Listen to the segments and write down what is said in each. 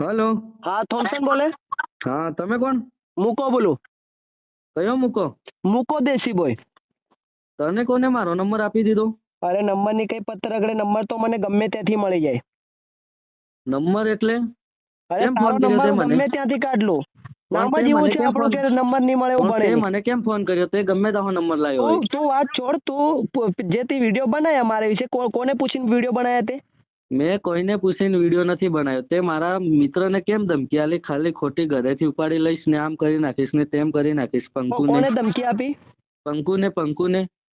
Hello. હા Thompson બોલે. હા, તમે કોણ? મૂકો બોલું. કયો મૂકો? મૂકો દેશી બોય. તને કોને મારો નંબર આપી દીધો? અરે નંબરની કઈ પત્તર રગડે, નંબર તો મને ગમે ત્યાંથી મળી જાય. નંબર એટલે અરે કેમ તારો ફોન કર્યો નંબર તે મને? ગમે ત્યાંથી કાઢ લો. નામ તે જ એવું મને છે કેમ આપણું ફોન કે નંબર નહીં મળે એવું બને તે નહીં. મને કેમ ફોન કર્યો? તે ગમે તારો નંબર લાવ્યો હોય. તું વાત છોડ. તું જે તે વિડીયો બનાવ્યા મારા વિશે કોને પૂછીને વિડીયો બનાવ્યા તે? મેં કોઈને પૂછીને વિડીયો નથી બનાવ્યો. તે મારા મિત્રને કેમ ધમકી આલી? ખાલી ખોટી ઘરેથી ઉપાડી લઈશ ને આમ કરી નાખીશ ને તેમ કરી નાખીશ. કોને ધમકી આપી? પંકુને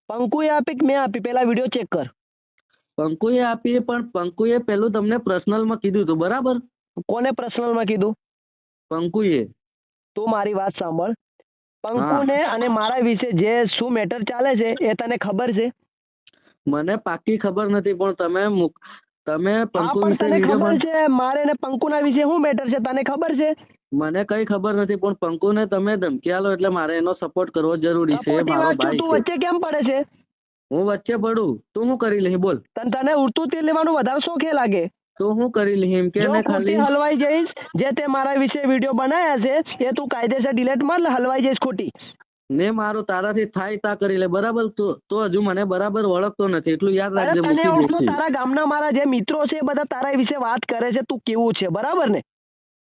પંકુએ આપી કે મેં આપી? પેલા વિડીયો ચેક કર. પંકુએ આપી, પણ પંકુએ પેલું તમને પર્સનલમાં કીધું હતું, બરાબર? કોને પર્સનલમાં કીધું? પંકુએ. તું મારી વાત સાંભળ. પંકુને અને મારા વિશે જે શું મેટર ચાલે છે એ તને ખબર છે? મને પાકી ખબર નથી, પણ તમે હા પંકુ પણ વિશે તને વિડીયો ખબર છે મારે ને પંકુના વિશે શું મેટર છે તને ખબર છે? મને કઈ ખબર નથી, પણ પંકુને તમે ધમકી આલો એટલે મારે એનો સપોર્ટ કરવો જરૂરી છે. સપોર્ટની મારો વાત છું, ભાઈ તું છે. વચ્ચે કેમ પડે છે? હું વચ્ચે પડું? તું શું કરી લઈ? બોલ. તને ઉડતું તેલ લેવાનું વધારે શોખે લાગે. તું શું કરી લઈ એમ કે જો ને ખોટી ખાલી હલવાઈ જઈશ, જે તે મારા વિશે વિડીયો બનાવ્યા છે એ તું કાયદેસર ડિલીટ માર, હલવાઈ જઈશ ખોટી. ને મારું તારાથી થાય તા કરી લે, બરાબર? તો હજુ મને બરાબર ઓળખતો નથી, એટલું યાદ અરે રાખજે. તને મૂકી ઓળખો, દેશે તારા ગામના મારા જે મિત્રો છે એ બધા તારા વિશે વાત કરે છે, તું કેવું છે, બરાબર ને?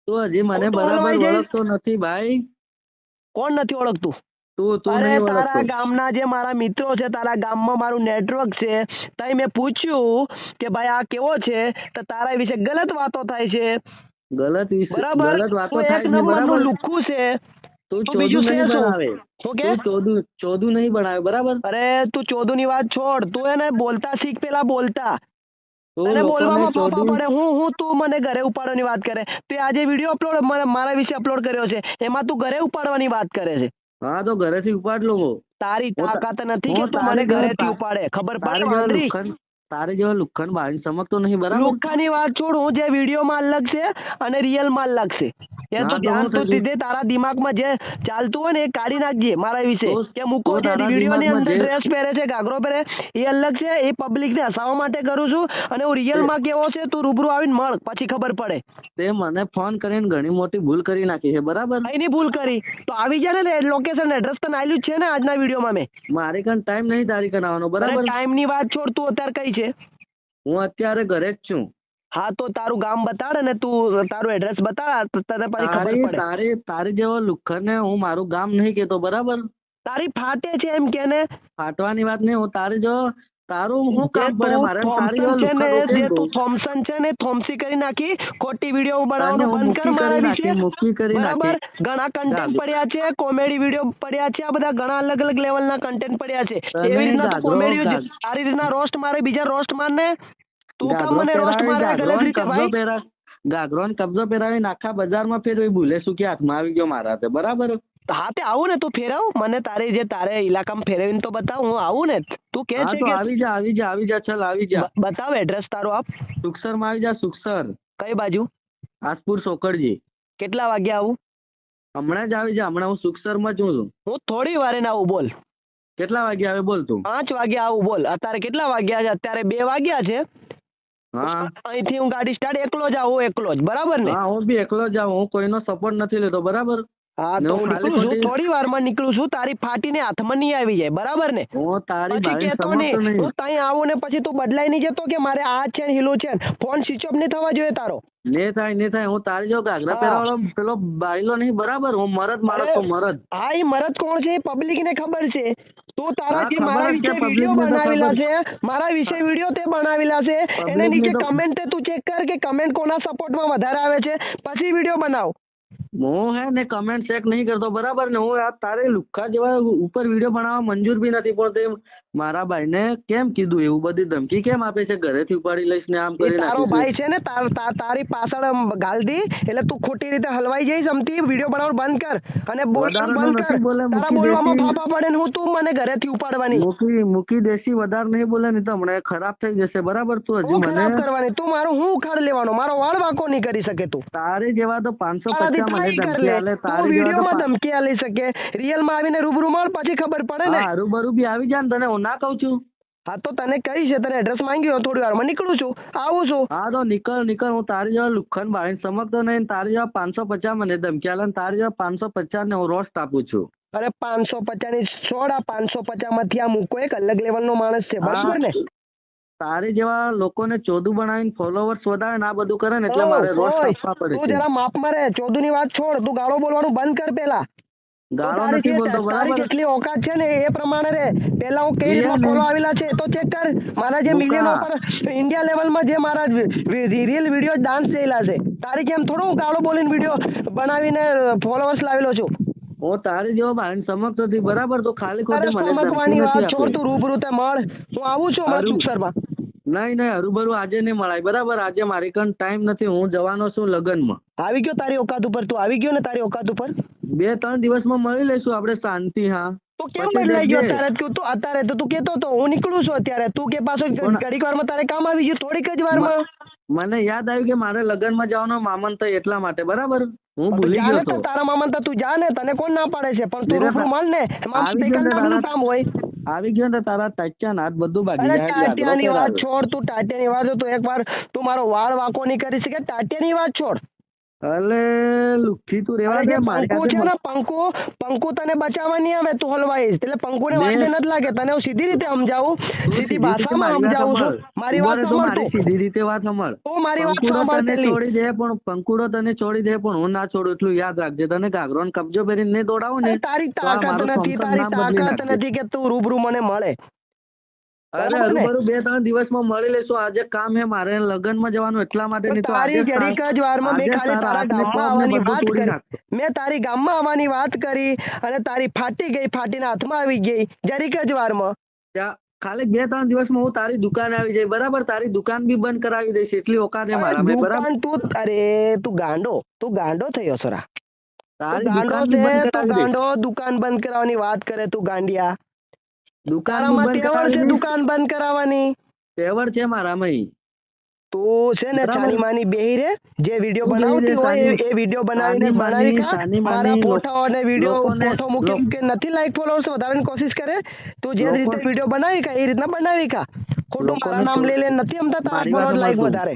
તો હજી મને હું તો બરાબર હલવાઈ જઈશ. ઓળખતો નથી ભાઈ. કોણ નથી ઓળખતું? તું અરે નહીં તારા ઓળખતો. ગામના જે મારા મિત્રો છે, તારા ગામમાં મારું નેટવર્ક છે, તઈ મેં પૂછ્યું કે ભાઈ આ કેવો છે, તો તારા વિશે ગલત વાતો થાય છે, બરાબર? ગલત વાતો તું એક થાય છે, નંબરનું બરાબર? લુખ્ખું છે. તું તું ચોદું બીજું છે નહીં શું? બનાવે. શું કે? તું ચોદું નહીં બનાવે, બરાબર? અરે તું ચોદુની વાત છોડ, તું એને બોલતા શીખ, પેલા બોલતા. તું તને લોકોને બોલવામાં ફાફા ચોદું. પડે. હું તું મને ઘરે ઉપાડવાની વાત કરે. તે આજે વિડીયો મારા વિશે અપલોડ કર્યો છે, એમાં તું ઘરે ઉપાડવાની વાત કરે છે. હા, તો ઘરેથી ઉપાડ લો. તારી તાકાત નથી કે હું તું મને ઘરેથી ઉપાડે. ખબર પડે વાંદરી? તારે જેવા લુખ્ખન બાળી સમજતો નહીં, બરાબર? લુખ્ખાની વાત છોડ. હું જે વિડીયોમાં અલગ છે અને રિયલમાં અલગ છે. એ હા, તો તો ધ્યાન હું તું થયું? સીધે તારા દિમાગમાં જે ચાલતું હોય ને એ કાઢી નાખજે મારા વિશે. કે મૂકો તો જે તારા વિડીયોની દિમાગમાં અંદર જે ડ્રેસ પહેરે છે, ઘાઘરો પહેરે, એ અલગ છે. એ પબ્લિકને હસાવવા માટે કરું છું, અને હું રિયલમાં કેવો છે તું રૂબરૂ આવીને મળ, પછી ખબર પડે. તે મને ફોન કરીને ઘણી મોટી ભૂલ કરી નાખી છે, બરાબર? કઈની ભૂલ કરી? તો આવી જાય ને લોકેશન એડ્રેસ તો આલ્યું જ છે ને આજના વિડીયોમાં મેં. મારી કાન ટાઈમ નહીં તારી કાન આવવાનો, બરાબર? ટાઈમની વાત છોડ, તું અત્યારે કઈ છે? હું અત્યારે ઘરે જ છું. હા, તો તારું ગામ બતાડ ને તું તારું એડ્રેસ બતાડ, તો તને પછી ખબર પડે. તારી જેવો લુખ્ખરને હું મારું ગામ નહીં કેતો, બરાબર? તારી ફાટે છે એમ કે ને? ફાટવાની વાત નહીં. હું તારી જો તારું હું કામ પડે મારે? તારી જેવો થોમસન છે ને, લુખ્ખર જે તું થોમસન છે ને, થોમસી કરી નાખી. ખોટી વિડીયો બનાવવાનું બંધ કર મારા વિશે, બરાબર? ઘણા કન્ટેન્ટ પડ્યા છે, કોમેડી વિડીયો પડ્યા છે, આ બધા ઘણા અલગ અલગ લેવલના કન્ટેન્ટ પડ્યા છે. એવી રીતના કોમેડી સારી રીતના રોસ્ટ મારે, બીજા રોસ્ટ મારને. તું કામ મને રોસ્ટ મારે ગલત રીતે ભાઈ. ગાઘરો ને કબજો પહેરાવીને આખા બજારમાં ફેરવી, ભૂલે શું કે હાથમાં આવી ગયો મારા તે, બરાબર? હા, તે આવું ને તું ફેરવ મને, તારે ઇલાકામાં ફેરવીને તો બતાવ. હું આવું ને, તું કે છે કે આવી જા ચાલ, આવી જા. બતાવ એડ્રેસ તારું આપ. સુખસર માં આવી જા. સુખસર કઈ બાજુ? આસપુર સોકડજી. કેટલા વાગે આવું? હમણાં જ આવી જા. હમણાં હું સુખસર માં છું. હું થોડી વાર ને આવું, બોલ. કેટલા વાગે આવે બોલ તું? 5 વાગે આવું, બોલ. અત્યારે કેટલા વાગ્યા છે? અત્યારે 2 વાગ્યા છે. હા, અહીંથી હું ગાડી સ્ટાર્ટ એકલો જ આવું, એકલો જ, બરાબર ને? હા, હું બી એકલો જ આવું. હું કોઈનો સપોર્ટ નથી લેતો, બરાબર? હા, તો હું નીકળું છું, થોડી વારમાં નીકળું છું. તારી ફાટીને હાથમાં નહીં આવી જાય, બરાબર ને? હું તારી પછી ભાઈ કેતો સમજતો નહીં. નહીં. હું ત્યાં આવું ને પછી તું બદલાઈ નહીં જતો કે મારે આ છે હિલું છે. ફોન સ્વિચ ઓફ નહીં થવા જોઈએ તારો. ને થાય. હું તારી જો ગાઘરા પહેરવાળો પેલો બાયલો નહીં, બરાબર? હું મરદ માણસ તો મરદ. હા, એ મરદ કોણ છે પબ્લિક ને ખબર છે. તું તારા જે ખબર મારા જ છે, વિશે public વિડીયો ને તો બનાવેલા ખબર. છે, મારા વિશે વિડીયો તે બનાવેલા છે, એને Public નીચે ને તો કમેન્ટ તું ચેક કર કે કમેન્ટ કોના સપોર્ટમાં વધારે આવે છે, પછી વિડીયો બનાવ. હું હે ને કમેન્ટ ચેક નહીં કરતો, બરાબર ને? હું આ તારે લુખ્ખા જેવા ઉપર વિડીયો બનાવવા મંજૂર બી નથી, પણ તે મારા ભાઈને કેમ કીધું? એવું બધી ધમકી કેમ આપે છે? ઘરેથી ઉપાડી લઈશ ને આમ કરી તારો નાખીશ. ભાઈ છે ને, તારી પાછળ ગાલ દી એટલે તું ખોટી રીતે હલવાઈ જઈશ. અમથી વિડીયો બનાવવાનું બંધ કર અને બોલવાનું બંધ કર. તારા બોલવામાં ફાફા પડે ને હું તું મને ઘરેથી ઉપાડવાની. મૂકી દેશી વધારે નહીં બોલે ને તો હમણાં ખરાબ થઈ જશે, બરાબર? તું હજી મને ખરાબ કરવાની. તું મારું હું ઉખાડ લેવાનો? મારો વાળ વાંકો નહીં કરી શકે તું. તારે જેવા તો 550 મને ધમકી આલે. તું વિડીયોમાં ધમકી આલી શકે, રિયલમાં આવીને રૂબરૂ મળ, પછી ખબર પડે ને. રૂબરૂ બી આવી જાય ને, તને હું ના કહું છું. હા તો તને કહીશ, તને એડ્રેસ માંગ્યું થોડી વારમાં નીકળું છું, આવું છું. હા તો નીકળ હું તારી જેવા લુખ્ખન બાળીને સમજતો નહીં ને તારી જેવા 550 મને ધમકી આલે ને તારી જેવા 550 ને હું રોસ્ટ આપું છું. અરે 550 ની છોડ, આ 550 માંથી આ મૂકો એક અલગ લેવલ નો માણસ છે, બરાબર ને? તારી જેવા લોકોને ચોદું બનાવીને ફોલોવર્સ વધારે ને આ બધું કરે ને એટલે મારે રોસ્ટ આપવા પડે તું છે. જરા માપ મારે, ચોદુ ની વાત છોડ, તું ગાળો બોલવાનું બંધ કર પેલા. ગાળો નથી બોલતો, તારી બરાબર? કેટલી ઓકાત છે ને એ પ્રમાણે રે. પેલા હું કઈ રીતના મિલિયન ફોલો આવેલા છે તો ચેક કર. મારા જે મિલિયન પર ઇન્ડિયા લેવલમાં જે મારા રીલ વિડીયો ડાન્સ થયેલા છે, તારી જેમ થોડું હું ગાળો બોલીને વિડીયો બનાવીને ફોલોવર્સ લાવેલો છું. હું તારી જેવો બાળીને સમજતો નથી, બરાબર? તો ખાલી અરે ખોટી મને સમજવાની ધમકી વાત નથી છોડ, આપી. તું રૂબરૂ તે મળ, હું આવું છું અમારા સુખસરમાં. નહીં હરુભરું આજે નહીં મળાય, બરાબર? આજે મારી કન ટાઈમ નથી, હું જવાનો છું લગ્નમાં. આવી ગયો તારી ઓકાત ઉપર, તું આવી ગયો ને તારી ઓકાત ઉપર. 2-3 દિવસમાં મળી લઈશું આપણે શાંતિ. હા તો કેમ પછી બદલાઈ ગયો દેખજે. અત્યારે તો તું કેતો તો હું નીકળું છું અત્યારે, તું કે પાછો ઘડીક વારમાં તારે કામ આવી ગયું, થોડીક જ વારમાં. મને યાદ આવ્યું કે મારે લગ્નમાં જવાનો મામન થાય એટલા માટે, બરાબર? હું ભૂલી જા ગયો ને હતો. તારા મામા તો તું જા ને, તને કોણ ના પાડે છે, પણ તું રૂબરૂ મળ ને, એમાં આવી ગયો ને નામનું તારા- કામ હોય. આવી ગયો ને તારા ટાચ્યા નાથ બધું ભાગી અરે જાય એટલે ટાટિયાની આગળ વાત કરાવે. છોડ, તું ટાટિયાની વાત તું એકવાર તું મારો વાળ વાંકો નહીં કરી શકે, ટાટિયાની વાત છોડ. અલે લુખ્ખી તું રેવા અરે દે જે મારી પંકુ છે સાથે. ને, પંકુ તને બચાવવા નહીં આવે, તું હલવાઈશ, એટલે પંકુને વાતે નથી લાગે. તને હું સીધી રીતે સમજાવું, સીધી ભાષામાં સમજાવું છું. મારી વાત તો સાંભળ મારી તું. સીધી રીતે વાત સાંભળ. તું મારી વાત પંકુડો સાંભળ તને પેલી. છોડી દે પણ પંકુડો તને છોડી દે પણ હું ના છોડું એટલું યાદ રાખજે. તને ઘાઘરો ને કબજો પહેરીને નહીં દોડાવું ને અરે તારી તો આ તાકાત મારું નથી, સોમસન તારી નામ બદલી તાકાત નાખજે. નથી કે તું રૂબરૂ મને મળે. અરે બરાબર ને? હરુભરું 2-3 દિવસમાં મળી લઈશું. આજે કામ હે મારે લગ્નમાં જવાનું એટલા માટે. નહીં તો તારી આજે જરીક જ વારમાં મેં આજે ખાલી તારા હાથને ગામમાં પગને આવવાની બધું વાત તોડી કરી. નાખતો. મેં તારી ગામમાં આવવાની વાત કરી અને તારી ફાટી ગઈ, ફાટીને હાથમાં આવી ગઈ જરીક જ વારમાં. ત્યાં ખાલી 2-3 દિવસમાં હું તારી દુકાને આવી જાય, બરાબર? તારી દુકાન બી બંધ કરાવી દઈશ એટલી ઓકાત હે મારા મેં, બરાબર? દુકાન તું ગાંડો થયો સરા. તારી ગાંડો દુકાન બી છે બંધ તું, કરાવી દઈશ. ગાંડો. દુકાન બંધ કરાવવાની વાત કરે તું, ગાંડિયા. દુકાન બી તારામાં બંધ તેવડ કરાવી છે દઈશ. દુકાન બંધ કરાવવાની. તેવડ છે મારામાં. તું છે ને બરાબર. છાની માની બેહી રે, જે વિડીયો તું બેહી રે, બનાવતી હોય સાની- એ વિડીયો બનાવીને સાની માની- બનાવી ખા. સાની મારા માની ફોટો અને વિડીયો લોકોને- ફોટો મૂકી કે નથી લાઈક ફોલોઅર્સ વધારવાની કોશિશ કરે. તું જે રીતે વિડીયો બનાવી ખા એ રીતના બનાવી ખા. ખોટું મારા નામ લઈ લે, નથી અમતા તારા મારી વાત ફોલોઅર લાઈક સાંભળ તું. વધારે.